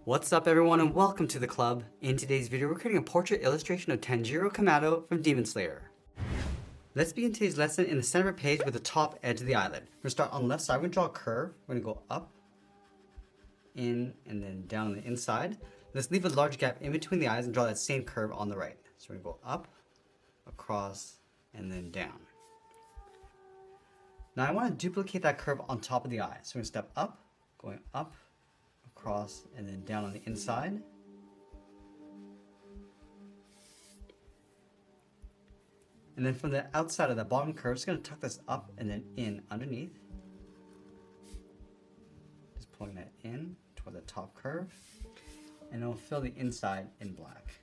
What's up everyone and welcome to the club. In today's video we're creating a portrait illustration of Tanjiro from Demon Slayer. Let's begin today's lesson in the center of the page with the top edge of the eyelid. We're going to start on the left side. We're going to draw a curve. We're going to go up, in, and then down on the inside. Let's leave a large gap in between the eyes and draw that same curve on the right. So we're going to go up, across, and then down. Now I want to duplicate that curve on top of the eye. So we're going to step up, going up, across, and then down on the inside. And then from the outside of that bottom curve, just going to tuck this up and then in underneath. Just pulling that in toward the top curve. And it'll fill the inside in black.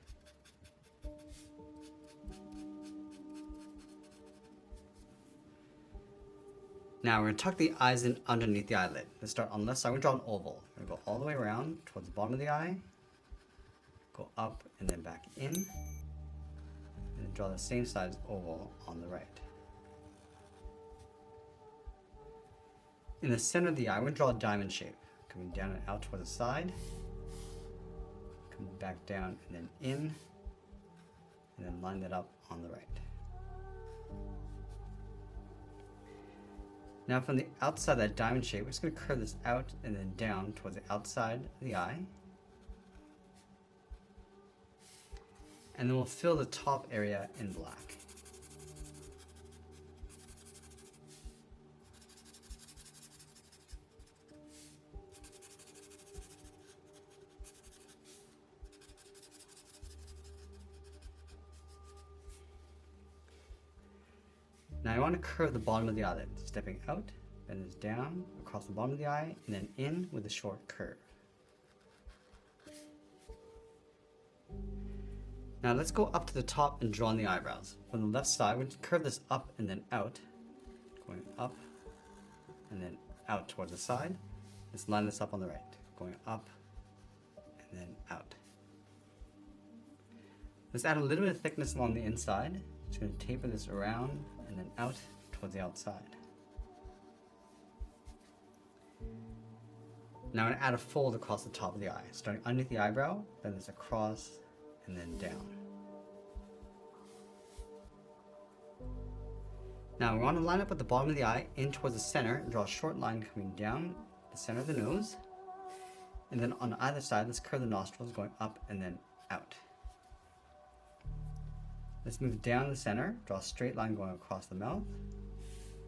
Now we're going to tuck the eyes in underneath the eyelid. Let's start on the left side. We're going to draw an oval. We're going to go all the way around towards the bottom of the eye. Go up and then back in. And then draw the same size oval on the right. In the center of the eye, we're going to draw a diamond shape. Coming down and out toward the side. Coming back down and then in. And then line that up on the right. Now from the outside of that diamond shape, we're just going to curve this out and then down towards the outside of the eye. And then we'll fill the top area in black. Now I want to curve the bottom of the eyelid, stepping out, bend this down, across the bottom of the eye, and then in with a short curve. Now let's go up to the top and draw on the eyebrows. From the left side, we're going to curve this up and then out, going up and then out towards the side. Let's line this up on the right, going up and then out. Let's add a little bit of thickness along the inside. Just going to taper this around and then out towards the outside. Now I'm going to add a fold across the top of the eye, starting underneath the eyebrow, bend this across and then down. Now we want to line up at the bottom of the eye in towards the center and draw a short line coming down the center of the nose. And then on either side, let's curve the nostrils going up and then out. Let's move down the center, draw a straight line going across the mouth,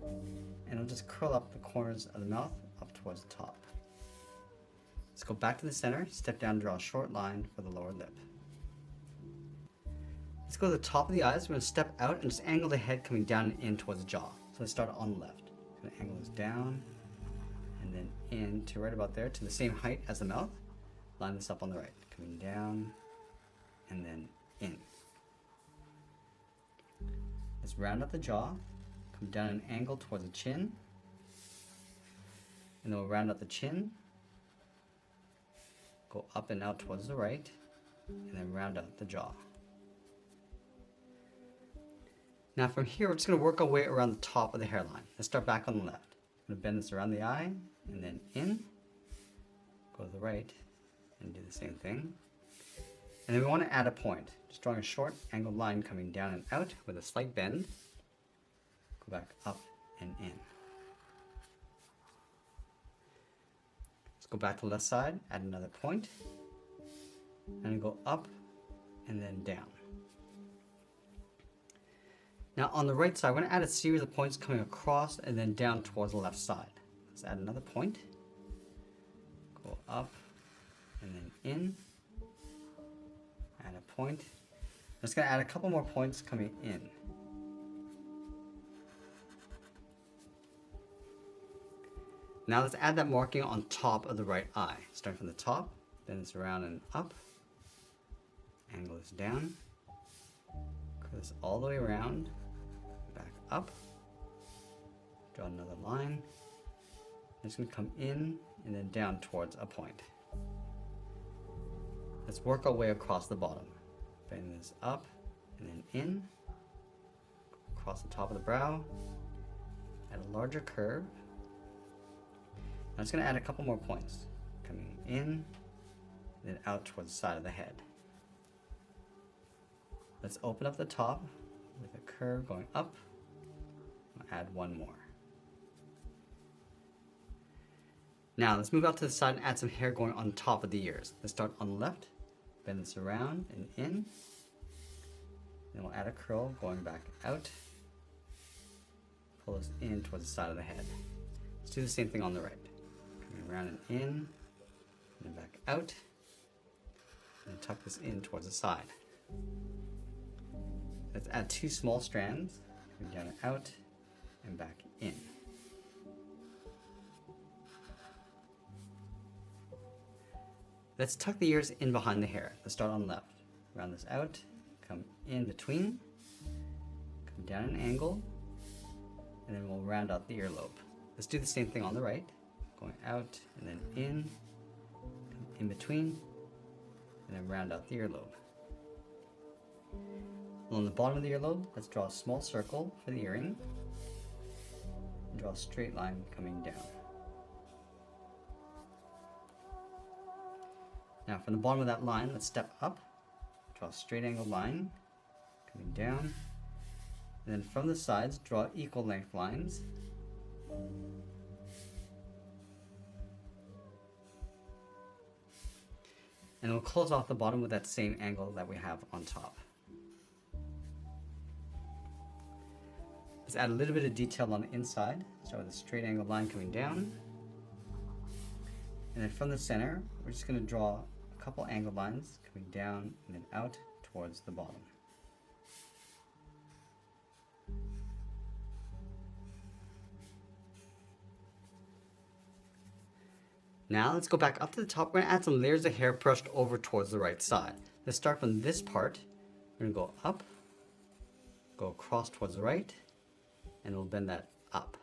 and it'll just curl up the corners of the mouth up towards the top. Let's go back to the center, step down, draw a short line for the lower lip. Let's go to the top of the eyes. We're going to step out and just angle the head coming down and in towards the jaw. So let's start on the left. I'm going to angle this down and then in to right about there to the same height as the mouth. Line this up on the right, coming down and then in. Let's round up the jaw, come down an angle towards the chin, and then we'll round up the chin, go up and out towards the right, and then round out the jaw. Now from here, we're just going to work our way around the top of the hairline. Let's start back on the left. I'm going to bend this around the eye, and then in, go to the right, and do the same thing. And then we want to add a point, just drawing a short angled line coming down and out with a slight bend. Go back up and in. Let's go back to the left side, add another point, and then go up and then down. Now on the right side, we're going to add a series of points coming across and then down towards the left side. Let's add another point, go up and then in. Add a point. I'm just going to add a couple more points coming in. Now let's add that marking on top of the right eye. Starting from the top, bend this around and up. Angle this down. Curve this all the way around. Back up. Draw another line. It's going to come in and then down towards a point. Let's work our way across the bottom. Bend this up and then in, across the top of the brow, add a larger curve. I'm just going to add a couple more points. Coming in, then out towards the side of the head. Let's open up the top with a curve going up. I'll add one more. Now let's move out to the side and add some hair going on top of the ears. Let's start on the left, bend this around and in. Then we'll add a curl going back out. Pull this in towards the side of the head. Let's do the same thing on the right. Coming around and in, and then back out. And tuck this in towards the side. Let's add two small strands, coming down and out, and back in. Let's tuck the ears in behind the hair. Let's start on the left. Round this out, come in between, come down an angle, and then we'll round out the earlobe. Let's do the same thing on the right, going out and then in between, and then round out the earlobe. Along the bottom of the earlobe, let's draw a small circle for the earring, and draw a straight line coming down. Now from the bottom of that line, let's step up, draw a straight angle line, coming down, and then from the sides, draw equal length lines. And we'll close off the bottom with that same angle that we have on top. Let's add a little bit of detail on the inside. Start with a straight angle line coming down. And then from the center, we're just going to draw a couple angled lines coming down and then out towards the bottom. Now let's go back up to the top. We're going to add some layers of hair brushed over towards the right side. Let's start from this part. We're going to go up, go across towards the right, and we'll bend that up.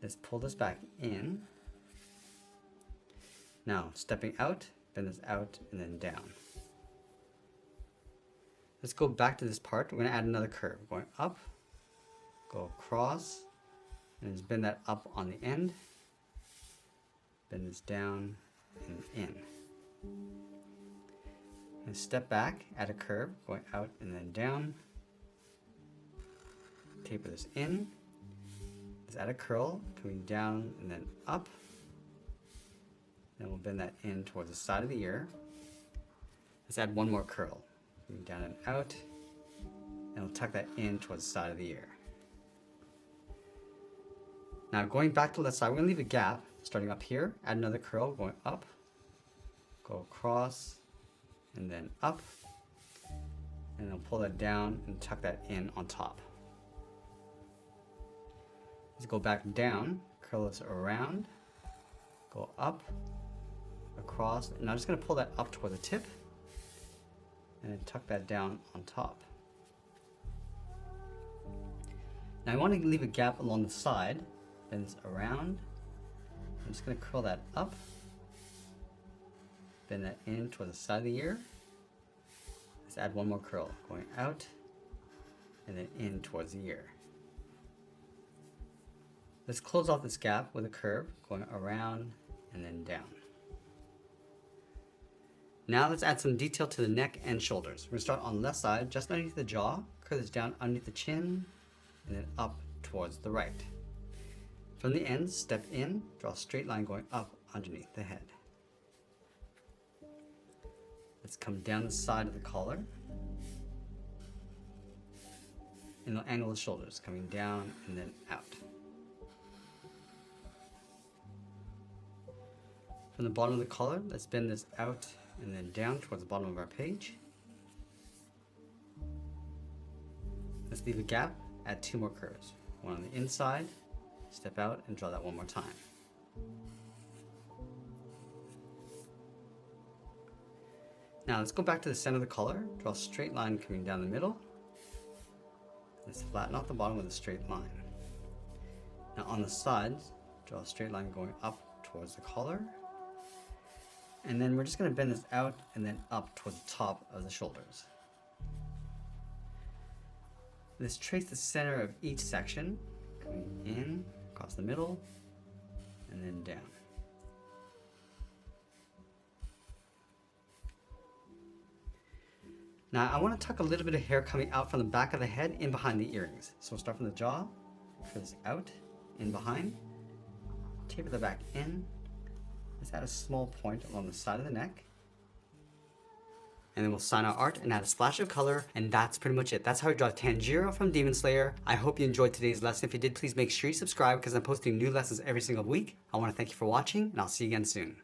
Let's pull this back in. Now stepping out, bend this out and then down. Let's go back to this part. We're going to add another curve. Going up, go across, and just bend that up on the end. Bend this down and in. And step back, add a curve, going out and then down. Taper this in. Let's add a curl, coming down and then up. Then we'll bend that in towards the side of the ear. Let's add one more curl, coming down and out. And we'll tuck that in towards the side of the ear. Now going back to the left side, we're going to leave a gap, starting up here, add another curl, going up, go across, and then up, and then pull that down and tuck that in on top. Let's go back down, curl this around, go up, across, and I'm just going to pull that up toward the tip, and then tuck that down on top. Now I want to leave a gap along the side. Bend this around. I'm just going to curl that up, bend that in toward the side of the ear. Let's add one more curl, going out and then in towards the ear. Let's close off this gap with a curve, going around and then down. Now let's add some detail to the neck and shoulders. We're going to start on the left side, just underneath the jaw, curl this down underneath the chin, and then up towards the right. From the ends, step in, draw a straight line going up underneath the head. Let's come down the side of the collar. And we'll angle the shoulders, coming down and then out. From the bottom of the collar, let's bend this out and then down towards the bottom of our page. Let's leave a gap, add two more curves. One on the inside, step out and draw that one more time. Now let's go back to the center of the collar, draw a straight line coming down the middle. Let's flatten off the bottom with a straight line. Now on the sides, draw a straight line going up towards the collar. And then we're just going to bend this out and then up towards the top of the shoulders. Let's trace the center of each section, coming in, across the middle, and then down. Now I want to tuck a little bit of hair coming out from the back of the head in behind the earrings. So we'll start from the jaw, curl this out, in behind, taper the back in. Let's add a small point along the side of the neck. And then we'll sign our art and add a splash of color, and that's pretty much it. That's how I draw Tanjiro from Demon Slayer. I hope you enjoyed today's lesson. If you did, please make sure you subscribe because I'm posting new lessons every single week. I want to thank you for watching, and I'll see you again soon.